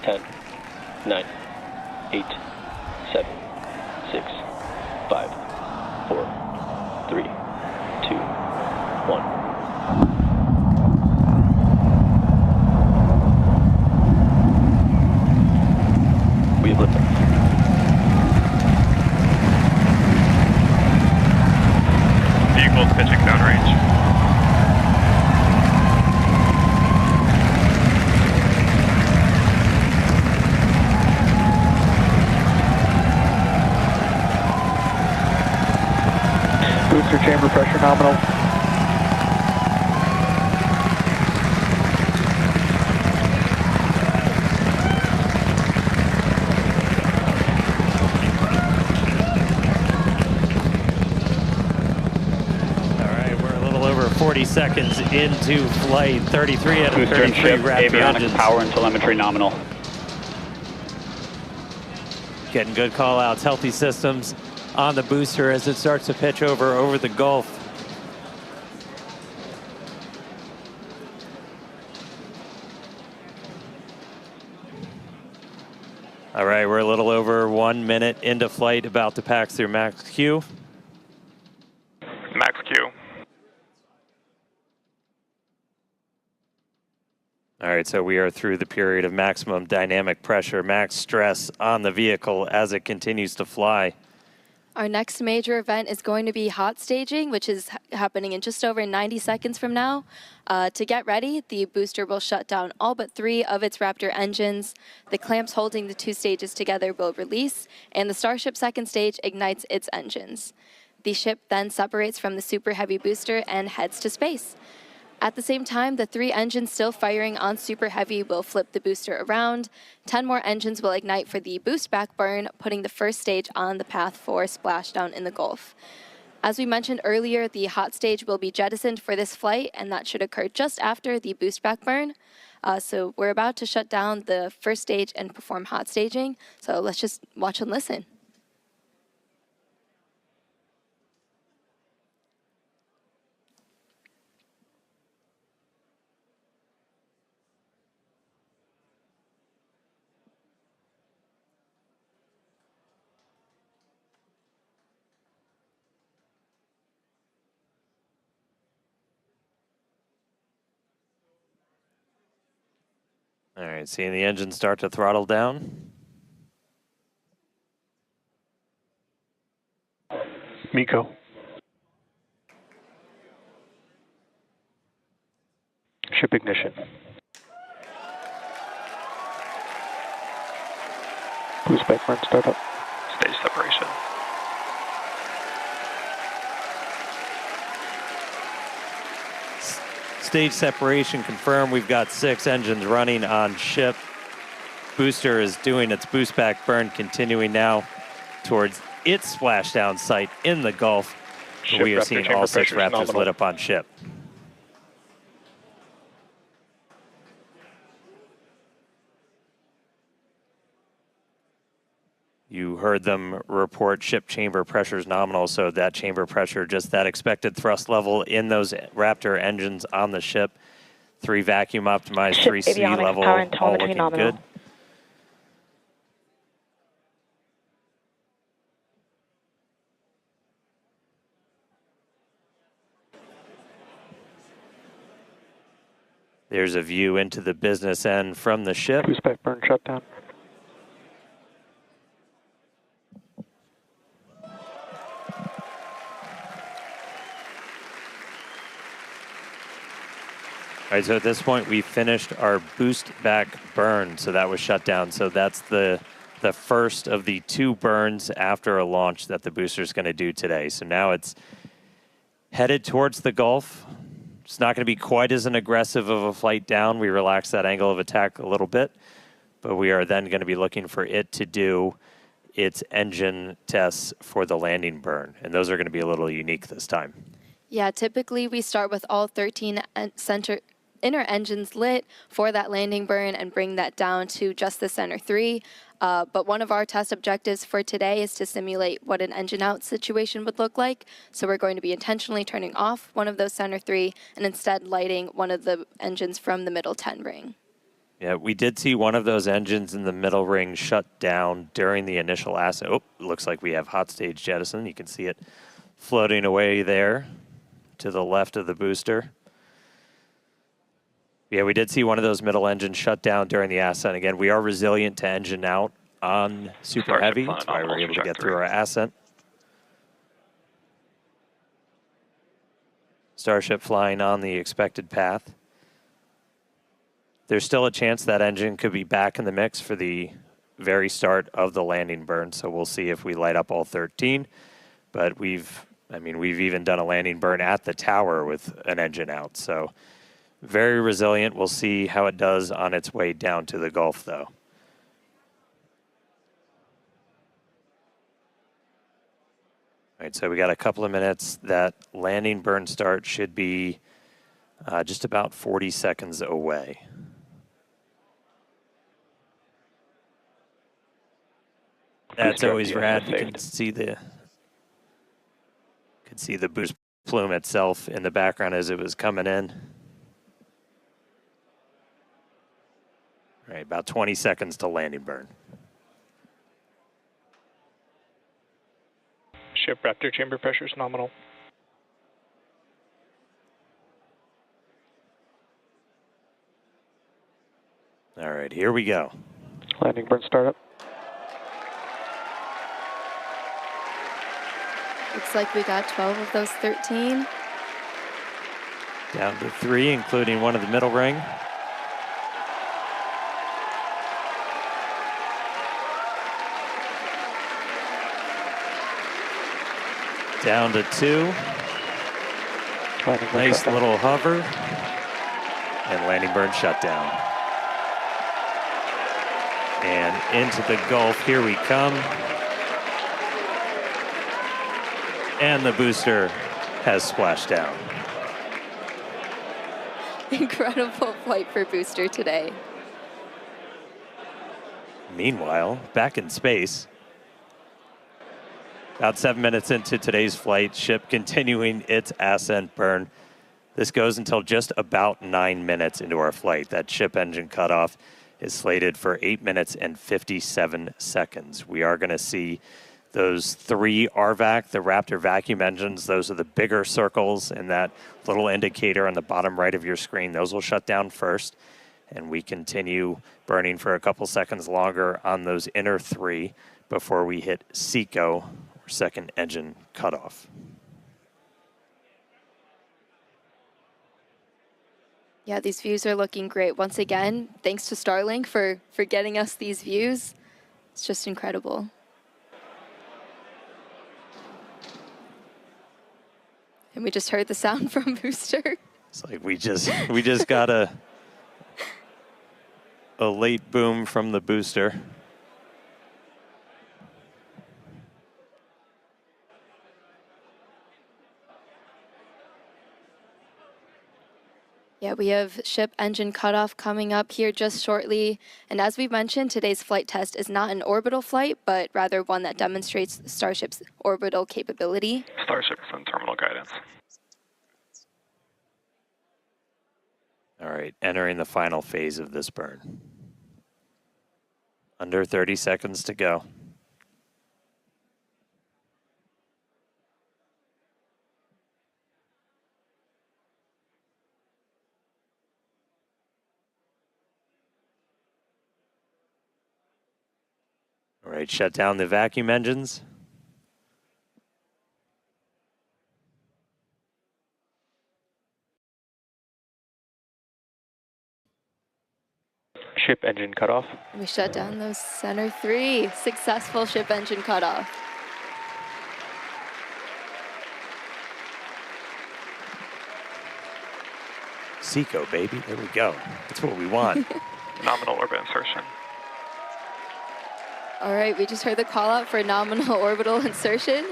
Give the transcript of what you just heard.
10, 9, 8, 7, 6, 5, 4, 3, 2, 1. We have liftoff. Vehicles pitching downrange. Booster chamber pressure nominal. All right, we're a little over 40 seconds into flight. 33 out of 33 Raptor avionics engines. power and telemetry nominal. Getting good call outs, healthy systems on the booster as it starts to pitch over the Gulf. All right, we're a little over 1 minute into flight, about to pass through max Q. Max Q. All right, so we are through the period of maximum dynamic pressure, max stress on the vehicle as it continues to fly. Our next major event is going to be hot staging, which is happening in just over 90 seconds from now. To get ready, the booster will shut down all but 3 of its Raptor engines. The clamps holding the 2 stages together will release, and the Starship second stage ignites its engines. The ship then separates from the Super Heavy booster and heads to space. At the same time, the 3 engines still firing on Super Heavy will flip the booster around. 10 more engines will ignite for the boost back burn, putting the first stage on the path for splashdown in the Gulf. As we mentioned earlier, the hot stage will be jettisoned for this flight, and that should occur just after the boost back burn. So we're about to shut down the first stage and perform hot staging. So let's just watch and listen. All right, seeing the engine start to throttle down. MECO. Ship ignition. Boost back burn startup. Stage separation. Stage separation confirmed. We've got 6 engines running on ship. Booster is doing its boost back burn, continuing now towards its splashdown site in the Gulf. We are seeing all 6 Raptors lit up on ship. You heard them report ship chamber pressures nominal, so that chamber pressure, just that expected thrust level in those Raptor engines on the ship. 3 vacuum optimized, 3 sea level, power and all looking nominal. good. There's a view into the business end from the ship. Boost back burn shutdown. All right, so at this point, we finished our boost back burn, so that was shut down. So that's the first of the 2 burns after a launch that the booster is going to do today. So now it's headed towards the Gulf. It's not going to be quite as an aggressive of a flight down. We relaxed that angle of attack a little bit, but we are then going to be looking for it to do its engine tests for the landing burn, and those are going to be a little unique this time. Yeah, typically we start with all 13 inner engines lit for that landing burn and bring that down to just the center 3. But one of our test objectives for today is to simulate what an engine out situation would look like. So we're going to be intentionally turning off one of those center 3 and instead lighting one of the engines from the middle 10 ring. Yeah, we did see one of those engines in the middle ring shut down during the initial ascent. Oh, looks like we have hot stage jettison. You can see it floating away there to the left of the booster. Yeah, we did see one of those middle engines shut down during the ascent. Again, we are resilient to engine out on Super Starship Heavy. flying That's why we're nominal able to get trajectory. through our ascent. Starship flying on the expected path. There's still a chance that engine could be back in the mix for the very start of the landing burn, so we'll see if we light up all 13. But we've even done a landing burn at the tower with an engine out, so very resilient. We'll see how it does on its way down to the Gulf, though. All right, so we got a couple of minutes. That landing burn start should be just about 40 seconds away. That's always rad. You can see the boost plume itself in the background as it was coming in. All right, about 20 seconds to landing burn. Ship Raptor chamber pressure is nominal. All right, here we go. Landing burn startup. Looks like we got 12 of those 13. Down to 3, including one of the middle ring. Down to 2. Nice little hover. And landing burn shutdown. And into the Gulf, here we come. And the booster has splashed down. Incredible flight for booster today. Meanwhile, back in space, about 7 minutes into today's flight, ship continuing its ascent burn. This goes until just about 9 minutes into our flight. That ship engine cutoff is slated for 8 minutes and 57 seconds. We are going to see those 3 RVAC, the Raptor vacuum engines. Those are the bigger circles and that little indicator on the bottom right of your screen. Those will shut down first, and we continue burning for a couple seconds longer on those inner 3 before we hit SECO, or second engine cutoff. Yeah, these views are looking great. Once again, thanks to Starlink for getting us these views. It's just incredible. And we just heard the sound from booster. It's like we just got a late boom from the booster. Yeah, we have ship engine cutoff coming up here just shortly. And as we mentioned, today's flight test is not an orbital flight, but rather one that demonstrates Starship's orbital capability. Starship is in terminal guidance. All right, entering the final phase of this burn. Under 30 seconds to go. All right, shut down the vacuum engines. Ship engine cutoff. We shut down those center 3. Successful ship engine cutoff. SECO, baby, there we go. That's what we want. Nominal orbit insertion. All right, we just heard the call out for nominal orbital insertion.